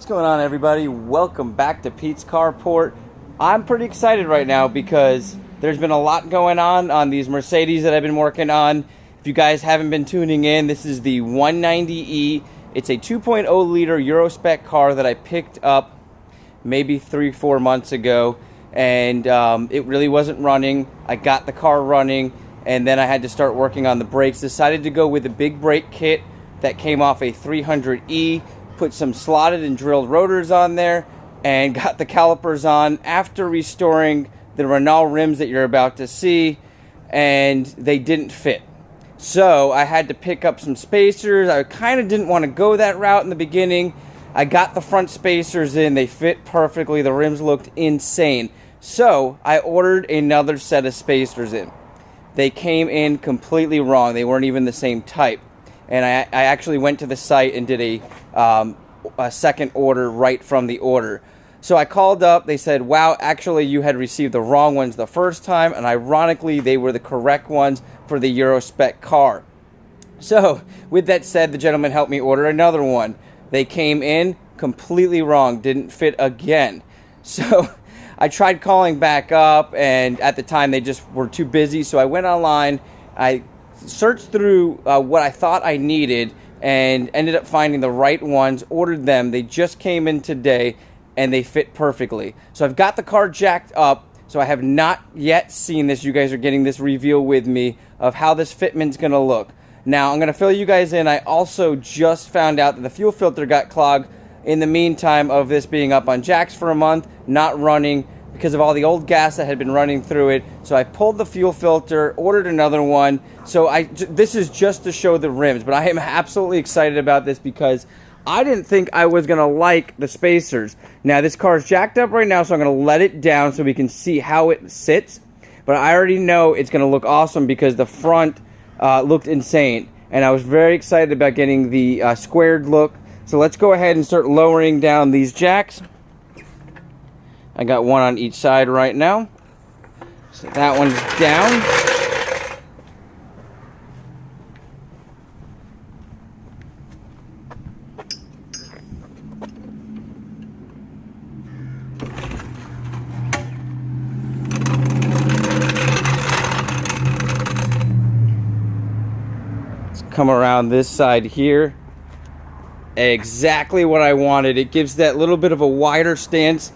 What's going on, everybody? Welcome back to Pete's Carport. I'm pretty excited right now because there's been a lot going on these Mercedes that I've been working on. If you guys haven't been tuning in, this is the 190E. It's a 2.0 liter Euro spec car that I picked up maybe 3-4 months ago, and it really wasn't running. I got the car running, and then I had to start working on the brakes. Decided to go with a big brake kit that came off a 300E. Put some slotted and drilled rotors on there and got the calipers on after restoring the Ronal rims that you're about to see, and they didn't fit. So I had to pick up some spacers. I kind of didn't want to go that route in the beginning. I got the front spacers in. They fit perfectly. The rims looked insane. So I ordered another set of spacers in. They came in completely wrong. They weren't even the same type. And I actually went to the site and did a second order right from the order. So I called up. They said, wow, actually you had received the wrong ones the first time, and ironically they were the correct ones for the Euro spec car. So with that said, the gentleman helped me order another one. They came in completely wrong, didn't fit again. So I tried calling back up, and at the time they just were too busy. So I went online, I searched through what I thought I needed, and ended up finding the right ones, ordered them. They just came in today, and they fit perfectly. So I've got the car jacked up, so I have not yet seen this. You guys are getting this reveal with me of how this fitment's gonna look. Now, I'm gonna fill you guys in. I also just found out that the fuel filter got clogged in the meantime of this being up on jacks for a month, not running, because of all the old gas that had been running through it. So I pulled the fuel filter, ordered another one. So this is just to show the rims, but I am absolutely excited about this because I didn't think I was gonna like the spacers. Now this car is jacked up right now, so I'm gonna let it down so we can see how it sits. But I already know it's gonna look awesome because the front looked insane. And I was very excited about getting the squared look. So let's go ahead and start lowering down these jacks. I got one on each side right now. So that one's down. Let's come around this side here. Exactly what I wanted. It gives that little bit of a wider stance,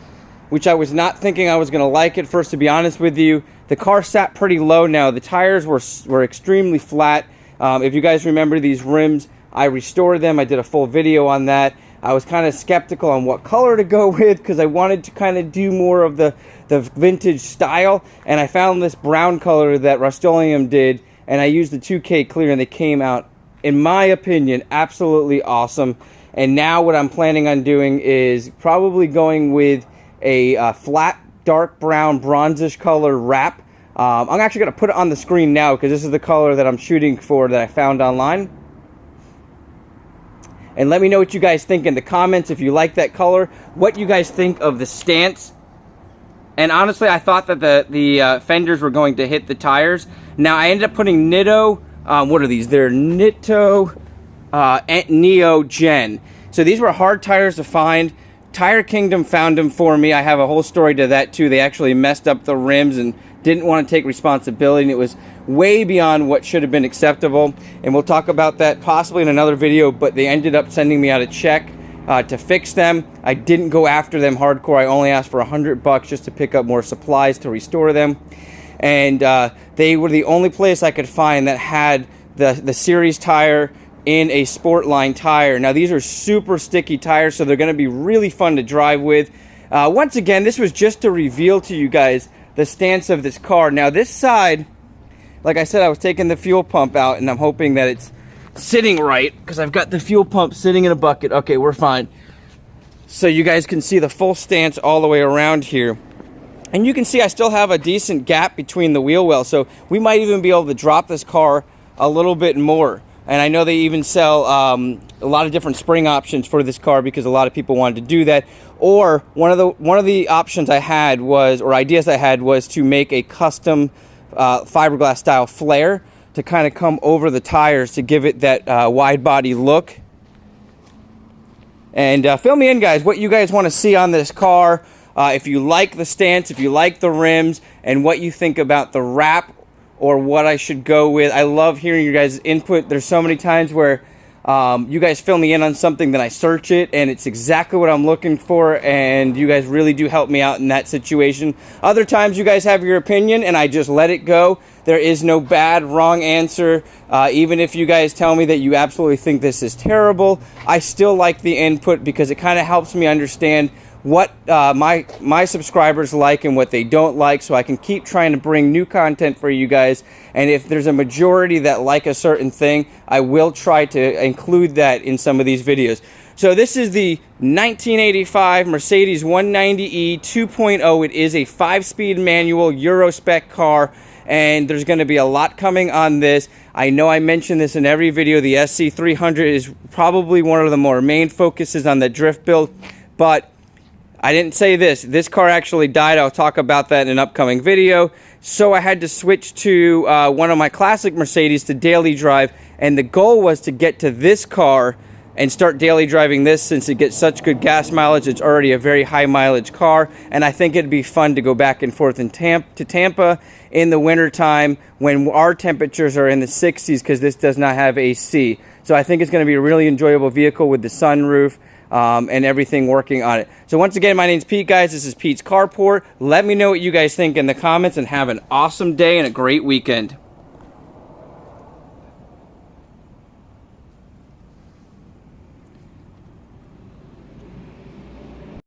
which I was not thinking I was going to like at first, to be honest with you. The car sat pretty low now. The tires were extremely flat. If you guys remember these rims, I restored them. I did a full video on that. I was kind of skeptical on what color to go with because I wanted to kind of do more of the vintage style. And I found this brown color that Rust-Oleum did, and I used the 2K clear, and they came out, in my opinion, absolutely awesome. And now what I'm planning on doing is probably going with a flat dark brown bronzish color wrap. I'm actually going to put it on the screen now because this is the color that I'm shooting for that I found online. And let me know what you guys think in the comments if you like that color, what you guys think of the stance. And honestly, I thought that the fenders were going to hit the tires. Now I ended up putting Nitto, what are these? They're Nitto Neo Gen. So these were hard tires to find. Tire Kingdom found them for me. I have a whole story to that too. They actually messed up the rims and didn't want to take responsibility, and it was way beyond what should have been acceptable. And we'll talk about that possibly in another video, but they ended up sending me out a check to fix them. I didn't go after them hardcore. I only asked for $100 just to pick up more supplies to restore them. And they were the only place I could find that had the series tire in a sport line tire. Now these are super sticky tires, so they're going to be really fun to drive with. Once again, this was just to reveal to you guys the stance of this car. Now this side, like I said, I was taking the fuel pump out, and I'm hoping that it's sitting right because I've got the fuel pump sitting in a bucket. Okay, we're fine. So you guys can see the full stance all the way around here. And you can see I still have a decent gap between the wheel wells, so we might even be able to drop this car a little bit more. And I know they even sell a lot of different spring options for this car because a lot of people wanted to do that. Or one of the options I had was, or ideas I had, was to make a custom fiberglass style flare to kind of come over the tires to give it that wide body look. And fill me in, guys, what you guys want to see on this car. If you like the stance, if you like the rims, and what you think about the wrap or what I should go with. I love hearing your guys' input. There's so many times where you guys fill me in on something, then I search it, and it's exactly what I'm looking for, and you guys really do help me out in that situation. Other times you guys have your opinion, and I just let it go. There is no bad, wrong answer. Even if you guys tell me that you absolutely think this is terrible, I still like the input because it kind of helps me understand what my subscribers like and what they don't like, so I can keep trying to bring new content for you guys. And if there's a majority that like a certain thing, I will try to include that in some of these videos. So this is the 1985 Mercedes 190e 2.0. It is a 5-speed manual Euro spec car, and there's going to be a lot coming on this. I know I mentioned this in every video. The SC300 is probably one of the more main focuses on the drift build, but I didn't say this. This car actually died. I'll talk about that in an upcoming video. So I had to switch to one of my classic Mercedes to daily drive, and the goal was to get to this car and start daily driving this since it gets such good gas mileage. It's already a very high mileage car, and I think it'd be fun to go back and forth to Tampa in the wintertime when our temperatures are in the 60s, because this does not have AC. So I think it's going to be a really enjoyable vehicle with the sunroof. And everything working on it. So once again, my name's Pete, guys. This is Pete's Carport. Let me know what you guys think in the comments, and have an awesome day and a great weekend.